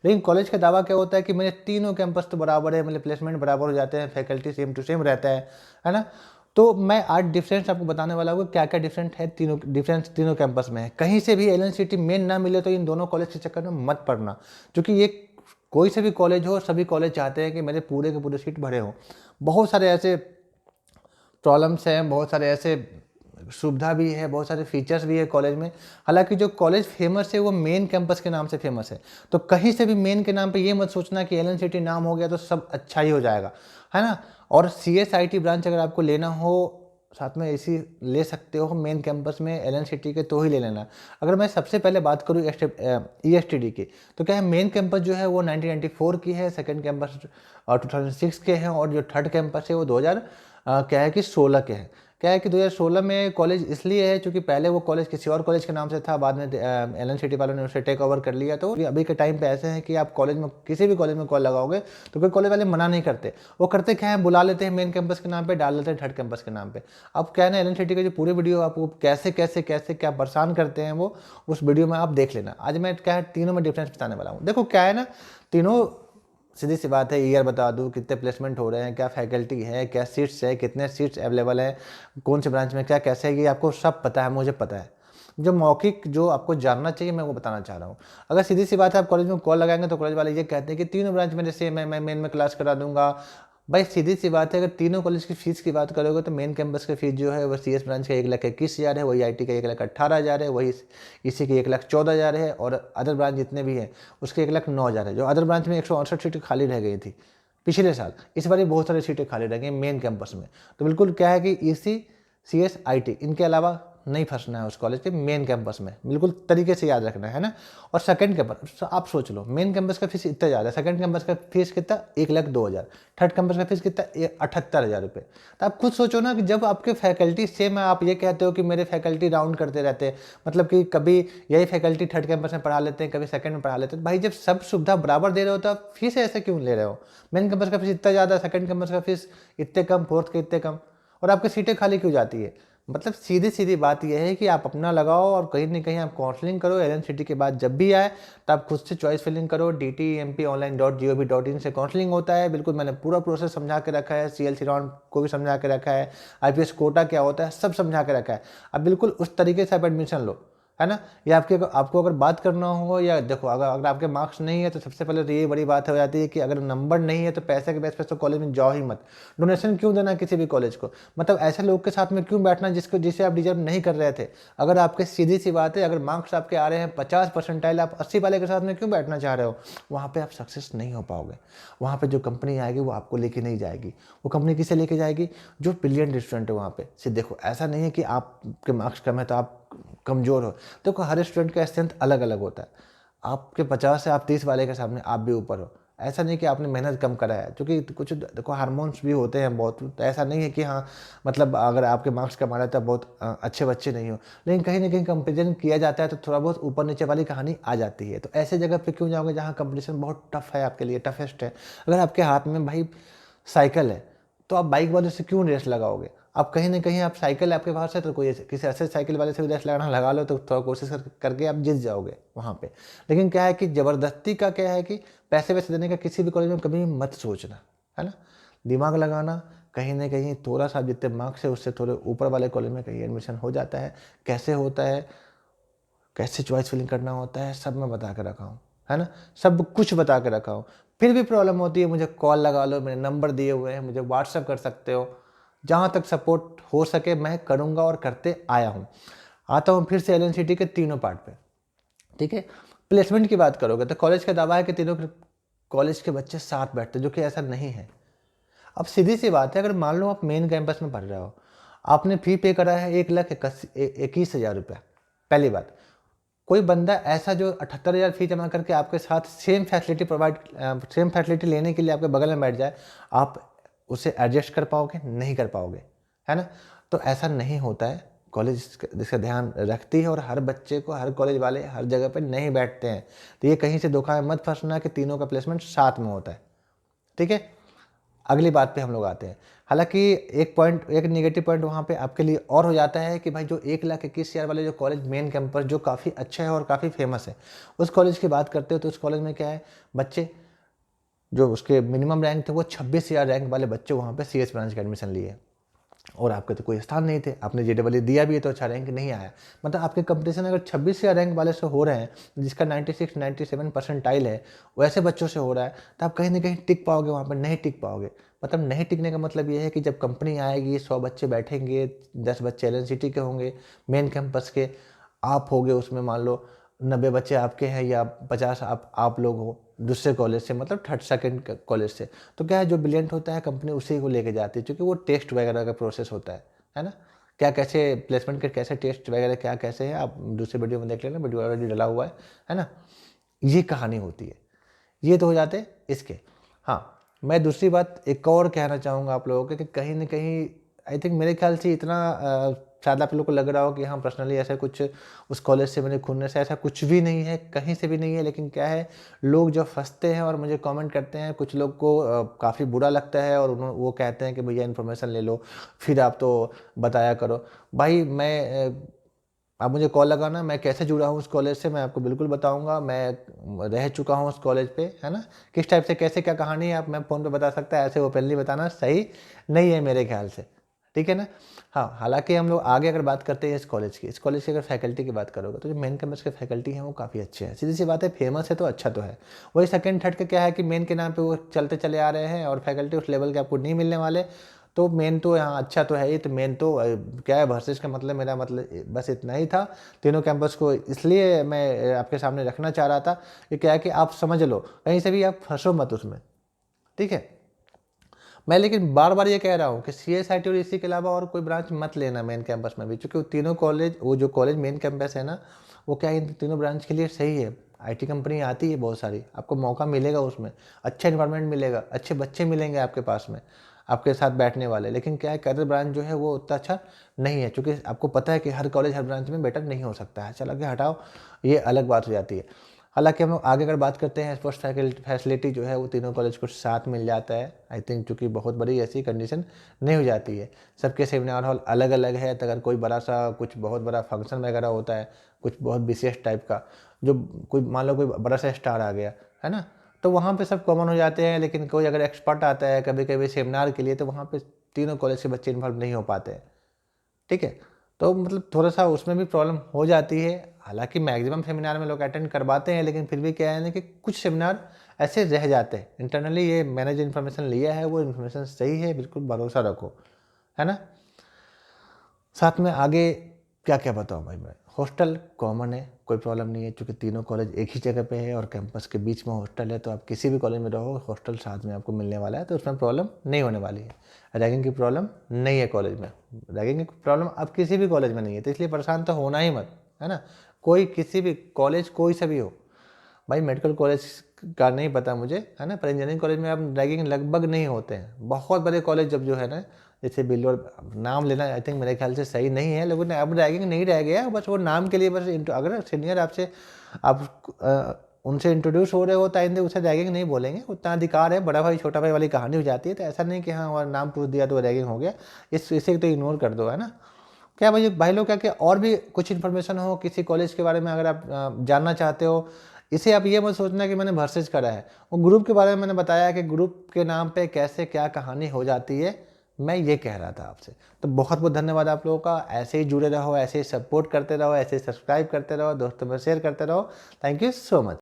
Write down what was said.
लेकिन कॉलेज का दावा क्या होता है कि मेरे तीनों कैंपस तो बराबर है, मेरे प्लेसमेंट बराबर हो जाते हैं, फैकल्टी सेम टू सेम रहता है ना। तो मैं आज डिफरेंस आपको बताने वाला हूँ क्या क्या डिफरेंस तीनों कैंपस में है। कहीं से भी एलएनसीटी मेन ना मिले तो इन दोनों कॉलेज के चक्कर में मत पड़ना, क्योंकि ये कोई से भी कॉलेज हो, सभी कॉलेज चाहते हैं कि मेरे पूरे के पूरे सीट भरे हों। बहुत सारे ऐसे प्रॉब्लम्स हैं, बहुत सारे ऐसे सुविधा भी है, बहुत सारे फीचर्स भी है कॉलेज में। हालांकि जो कॉलेज फेमस है वो मेन कैंपस के नाम से फेमस है, तो कहीं से भी मेन के नाम पे ये मत सोचना कि एलएनसीटी नाम हो गया तो सब अच्छा ही हो जाएगा, है ना। और सीएसआईटी ब्रांच अगर आपको लेना हो, साथ में एसी ले सकते हो मेन कैंपस में एलएनसीटी के, तो ही ले लेना। अगर मैं सबसे पहले बात करूँ ईएसटीडी की, तो क्या है, मेन कैंपस जो है वो 1994 की है, सेकेंड कैंपस 2006 के हैं, और जो थर्ड कैंपस है वो 2000 क्या है कि 16 के हैं। क्या है कि 2016 में कॉलेज इसलिए है क्योंकि पहले वो कॉलेज किसी और कॉलेज के नाम से था, बाद में एलएनसीटी वालों ने उसे टेक ओवर कर लिया। तो अभी के टाइम पे ऐसे हैं कि आप कॉलेज में किसी भी कॉलेज में कॉल लगाओगे तो कोई कॉलेज वाले मना नहीं करते। वो करते क्या है, बुला लेते हैं मेन कैंपस के नाम पे, डाल देते हैं थर्ड कैंपस के नाम पे। अब क्या है ना, एलएनसीटी के जो पूरे वीडियो आपको कैसे कैसे कैसे क्या परेशान करते हैं वो उस वीडियो में आप देख लेना। आज मैं क्या है तीनों में डिफरेंस बताने वाला हूँ। देखो क्या है ना, तीनों सीधी सी बात है, ईयर बता दूँ, कितने प्लेसमेंट हो रहे हैं, क्या फैकल्टी है, क्या सीट्स है, कितने सीट्स अवेलेबल हैं, कौन से ब्रांच में क्या कैसे है, ये आपको सब पता है, मुझे पता है। जो मौखिक जो आपको जानना चाहिए मैं वो बताना चाह रहा हूँ। अगर सीधी सी बात है, आप कॉलेज में कॉल लगाएंगे तो कॉलेज वाले ये कहते हैं कि तीनों ब्रांच मेरे सेम है, मैं मेन में क्लास करा दूंगा। भाई सीधी सी बात है, अगर तीनों कॉलेज की फीस की बात करोगे तो मेन कैंपस की फीस जो है वो सीएस ब्रांच का 1,21,000 है, वही आईटी का 1,18,000 है, वही इसी की 1,14,000 है, और अदर ब्रांच जितने भी हैं उसके 1,09,000 है। जो अदर ब्रांच में 168 सीटें खाली रह गई थी पिछले साल, इस बार बहुत सारी सीटें खाली रह गई मेन कैंपस में। तो बिल्कुल क्या है कि ईसी सीएस आईटी इनके अलावा नहीं फंसना है उस कॉलेज के मेन कैंपस में, बिल्कुल तरीके से याद रखना है ना। और सेकंड कैंपस आप सोच लो, मेन कैंपस का फीस इतना ज़्यादा है, सेकंड कैंपस का फीस कितना 1,02,000, थर्ड कैंपस का फीस कितना 78,000 रुपये। तो आप खुद सोचो ना कि जब आपके फैकल्टी सेम है, आप ये कहते हो कि मेरे फैकल्टी राउंड करते रहते हैं, मतलब कि कभी यही फैकल्टी थर्ड कैंपस में पढ़ा लेते हैं, कभी सेकंड में पढ़ा लेते हैं। भाई जब सब सुविधा बराबर दे रहे हो तो आप फीस ऐसे क्यों ले रहे हो? मेन कैंपस का फीस इतना ज़्यादा, सेकंड कैंपस का फीस इतने कम, फोर्थ के इतने कम, और आपकी सीटें खाली क्यों जाती है? मतलब सीधी सीधी बात यह है कि आप अपना लगाओ और कहीं ना कहीं आप काउंसलिंग करो। एलएनसीटी के बाद जब भी आए तो आप खुद से चॉइस फिलिंग करो। DTEMPonline.gov.in से काउंसलिंग होता है, बिल्कुल मैंने पूरा प्रोसेस समझा के रखा है, सीएलसी राउंड को भी समझा के रखा है, आईपीएस कोटा क्या होता है सब समझा के रखा है। अब बिल्कुल उस तरीके से आप एडमिशन लो, है ना। या आपको अगर बात करना हो, या देखो अगर आपके मार्क्स नहीं है तो सबसे पहले तो ये बड़ी बात हो जाती है कि अगर नंबर नहीं है तो पैसे के बेस पे तो कॉलेज में जाओ ही मत। डोनेशन क्यों देना किसी भी कॉलेज को? मतलब ऐसे लोग के साथ में क्यों बैठना जिसे आप डिजर्व नहीं कर रहे थे? अगर आपके सीधी सी बात है, अगर मार्क्स आपके आ रहे हैं 50 परसेंटाइल, आप 80 वाले के साथ में क्यों बैठना चाह रहे हो? वहाँ पर आप सक्सेस नहीं हो पाओगे। वहाँ पर जो कंपनी आएगी वो आपको लेके नहीं जाएगी। वो कंपनी किसे लेके जाएगी? जो ब्रिलियंट स्टूडेंट है वहाँ पे। देखो ऐसा नहीं है कि आपके मार्क्स कम है तो आप कमज़ोर हो। देखो हर स्टूडेंट का स्ट्रेंथ अलग अलग होता है। आपके 50 से आप 30 वाले के सामने आप भी ऊपर हो। ऐसा नहीं कि आपने मेहनत कम करा है, क्योंकि कुछ देखो हार्मोन्स भी होते हैं बहुत, तो ऐसा नहीं है कि हाँ मतलब अगर आपके मार्क्स कम आ रहा है तो बहुत अच्छे बच्चे नहीं हो। लेकिन कहीं ना कहीं कंपेरिजन किया जाता है तो थोड़ा बहुत ऊपर नीचे वाली कहानी आ जाती है। तो ऐसे जगह पे क्यों जाओगे जहाँ कंपटीशन बहुत टफ है, आपके लिए टफेस्ट है। अगर आपके हाथ में भाई साइकिल है तो आप बाइक वाले से क्यों रेस लगाओगे? आप कहीं ना कहीं आप साइकिल आपके पास है तो कोई किसी ऐसे साइकिल वाले से भी रेस लगाना लगा लो, तो थोड़ा कोशिश करके आप जीत जाओगे वहाँ पे। लेकिन क्या है कि ज़बरदस्ती का क्या है कि पैसे वैसे देने का किसी भी कॉलेज में कभी मत सोचना, है ना। दिमाग लगाना, कहीं ना कहीं थोड़ा सा जितने मार्क्स है उससे थोड़े ऊपर वाले कॉलेज में कहीं एडमिशन हो जाता है। कैसे होता है, कैसे चॉइस फिलिंग करना होता है, सब मैं बता के रखा हूँ, है ना। सब कुछ बता के रखा हूँ। फिर भी प्रॉब्लम होती है, मुझे कॉल लगा लो, मेरे नंबर दिए हुए हैं, मुझे व्हाट्सअप कर सकते हो। जहाँ तक सपोर्ट हो सके मैं करूँगा और करते आया हूँ। आता हूँ फिर से एलएनसीटी के तीनों पार्ट पे, ठीक है। प्लेसमेंट की बात करोगे तो कॉलेज का दावा है कि तीनों कॉलेज के बच्चे साथ बैठते, जो कि ऐसा नहीं है। अब सीधी सी बात है, अगर मान लो आप मेन कैंपस में पढ़ रहे हो, आपने फी पे करा है 1,21,000 रुपया। पहली बात, कोई बंदा ऐसा जो 78,000 फी जमा करके आपके साथ सेम फैसिलिटी लेने के लिए आपके बगल में बैठ जाए, आप उसे एडजस्ट कर पाओगे? नहीं कर पाओगे, है ना। तो ऐसा नहीं होता है। कॉलेज इसका ध्यान रखती है, और हर बच्चे को हर कॉलेज वाले हर जगह पे नहीं बैठते हैं। तो ये कहीं से धोखा में मत फंसना कि तीनों का प्लेसमेंट साथ में होता है, ठीक है। अगली बात पे हम लोग आते हैं। हालांकि एक नेगेटिव पॉइंट वहाँ पे आपके लिए और हो जाता है कि भाई जो 1,21,000 वाले जो कॉलेज मेन कैंपस जो काफ़ी अच्छा है और काफ़ी फेमस है, उस कॉलेज की बात करते हो तो उस कॉलेज में क्या है, बच्चे जो उसके मिनिमम रैंक थे वो 26,000 रैंक वाले बच्चे वहाँ पे CS ब्रांच का एडमिशन लिए, और आपके तो कोई स्थान नहीं थे, आपने JEE दिया भी है तो अच्छा रैंक नहीं आया। मतलब आपके कंपटीशन अगर 26,000 रैंक वाले से हो रहे हैं, जिसका 96-97 परसेंटाइल है, वैसे बच्चों से हो रहा है, तो आप कहीं ना कहीं टिक पाओगे वहाँ पर, नहीं टिक पाओगे। मतलब नहीं टिकने का मतलब ये है कि जब कंपनी आएगी, 100 बच्चे बैठेंगे, 10 बच्चे LNCT के होंगे मेन कैंपस के, आप होगे उसमें मान लो 90 बच्चे आपके हैं या 50 आप लोग हो दूसरे कॉलेज से, मतलब थर्ड सेकंड कॉलेज से, तो क्या है जो ब्रिलियंट होता है कंपनी उसी को लेके जाती है, क्योंकि वो टेस्ट वगैरह का प्रोसेस होता है ना। क्या कैसे प्लेसमेंट के कैसे टेस्ट वगैरह क्या कैसे है, आप दूसरे वीडियो में देख लेना, वीडियो ऑलरेडी डला हुआ है ना। ये कहानी होती है। ये तो हो जाते इसके। हाँ, मैं दूसरी बात एक और कहना चाहूँगा आप लोगों को कि कहीं ना कहीं आई थिंक मेरे ख्याल से इतना शायद आप लोग को लग रहा हो कि हाँ पर्सनली ऐसा कुछ उस कॉलेज से मेरे खुलने से ऐसा कुछ भी नहीं है, कहीं से भी नहीं है। लेकिन क्या है, लोग जब फंसते हैं और मुझे कमेंट करते हैं, कुछ लोग को काफ़ी बुरा लगता है और वो कहते हैं कि भैया इन्फॉर्मेशन ले लो, फिर आप तो बताया करो। भाई मैं आप मुझे कॉल लगाना, मैं कैसे जुड़ा हूँ उस कॉलेज से मैं आपको बिल्कुल बताऊंगा। मैं रह चुका हूँ उस कॉलेज पे, है ना। किस टाइप से कैसे क्या कहानी है आप मैं फ़ोन पे बता सकता है, ऐसे ओपनली बताना सही नहीं है मेरे ख्याल से, ठीक है ना। हाँ, हालांकि हम लोग आगे अगर बात करते हैं इस कॉलेज की अगर फैकल्टी की बात करोगे तो जो मेन कैंपस के फैकल्टी हैं वो काफ़ी अच्छे हैं। सीधी सी बात है, फेमस है तो अच्छा तो है। वही सेकंड थर्ड का क्या है कि मेन के नाम पे वो चलते चले आ रहे हैं और फैकल्टी उस लेवल के आपको नहीं मिलने वाले। तो मेन तो यहाँ अच्छा तो है ही, तो मेन तो क्या है, वर्सेस का मतलब मेरा मतलब बस इतना ही था। तीनों कैंपस को इसलिए मैं आपके सामने रखना चाह रहा था कि क्या है कि आप समझ लो, कहीं से भी आप फंसो मत उसमें, ठीक है। मैं लेकिन बार बार ये कह रहा हूँ कि CSIT और इसी के अलावा और कोई ब्रांच मत लेना मेन कैंपस में भी, क्योंकि वो तीनों कॉलेज, वो जो कॉलेज मेन कैंपस है ना, वो क्या इन तीनों ब्रांच के लिए सही है। IT कंपनी आती है बहुत सारी, आपको मौका मिलेगा उसमें, अच्छा इन्वायरमेंट मिलेगा, अच्छे बच्चे मिलेंगे आपके पास में आपके साथ बैठने वाले। लेकिन क्या है, करियर ब्रांच जो है वो उतना अच्छा नहीं है, क्योंकि आपको पता है कि हर कॉलेज हर ब्रांच में बेटर नहीं हो सकता है। चलो आगे हटाओ, ये अलग बात हो जाती है। हालांकि हम लोग आगे अगर बात करते हैं, स्पोर्ट्स फैसिलिटी जो है वो तीनों कॉलेज को साथ मिल जाता है आई थिंक, चूँकि बहुत बड़ी ऐसी कंडीशन नहीं हो जाती है। सबके सेमिनार हॉल अलग अलग है, तो अगर कोई बड़ा सा कुछ बहुत बड़ा फंक्शन वगैरह होता है, कुछ बहुत विशेष टाइप का, जो कोई मान लो कोई बड़ा सा स्टार आ गया है ना, तो वहाँ पे सब कॉमन हो जाते हैं। लेकिन कोई अगर एक्सपर्ट आता है कभी कभी सेमिनार के लिए, तो वहाँ पे तीनों कॉलेज के बच्चे इन्वॉल्व नहीं हो पाते हैं, ठीक है। तो मतलब थोड़ा सा उसमें भी प्रॉब्लम हो जाती है। हालांकि मैक्सिमम सेमिनार में लोग अटेंड करवाते हैं, लेकिन फिर भी क्या है ना कि कुछ सेमिनार ऐसे रह जाते हैं। इंटरनली ये मैंने जो इन्फॉर्मेशन लिया है वो इन्फॉर्मेशन सही है, बिल्कुल भरोसा रखो, है ना। साथ में आगे क्या क्या बताऊँ भाई, मैं हॉस्टल कॉमन है, कोई प्रॉब्लम नहीं है, क्योंकि तीनों कॉलेज एक ही जगह पे है और कैंपस के बीच में हॉस्टल है, तो आप किसी भी कॉलेज में रहो हॉस्टल साथ में आपको मिलने वाला है, तो उसमें प्रॉब्लम नहीं होने वाली है। रैगिंग की प्रॉब्लम नहीं है कॉलेज में, रैगिंग की प्रॉब्लम अब किसी भी कॉलेज में नहीं है, तो इसलिए परेशान तो होना ही मत, है ना। कोई किसी भी कॉलेज कोई सा भी हो, भाई मेडिकल कॉलेज का नहीं पता मुझे, है ना, पर इंजीनियरिंग कॉलेज में अब रैगिंग लगभग नहीं होते हैं। बहुत बड़े कॉलेज जब जो है ना, जैसे बिल्लोर, नाम लेना आई थिंक मेरे ख्याल से सही नहीं है, लेकिन अब रैगिंग नहीं रह गया, बस वो नाम के लिए, बस अगर सीनियर आपसे आप उनसे इंट्रोड्यूस हो रहे हो तो आइंदे उसे रैगिंग नहीं बोलेंगे, उतना अधिकार है, बड़ा भाई छोटा भाई वाली कहानी हो जाती है। तो ऐसा नहीं कि हाँ और नाम पूछ दिया तो रैगिंग हो गया, इसे तो इग्नोर कर दो, है ना। क्या भाई लोग, क्या क्या और भी कुछ इन्फॉर्मेशन हो किसी कॉलेज के बारे में अगर आप जानना चाहते हो, इसे आप ये मत सोचना कि मैंने वर्सेज करा है। वो ग्रुप के बारे में मैंने बताया कि ग्रुप के नाम पे कैसे क्या कहानी हो जाती है, मैं ये कह रहा था आपसे। तो बहुत बहुत धन्यवाद आप लोगों का, ऐसे ही जुड़े रहो, ऐसे ही सपोर्ट करते रहो, ऐसे ही सब्सक्राइब करते रहो, दोस्तों में शेयर करते रहो। Thank you so much.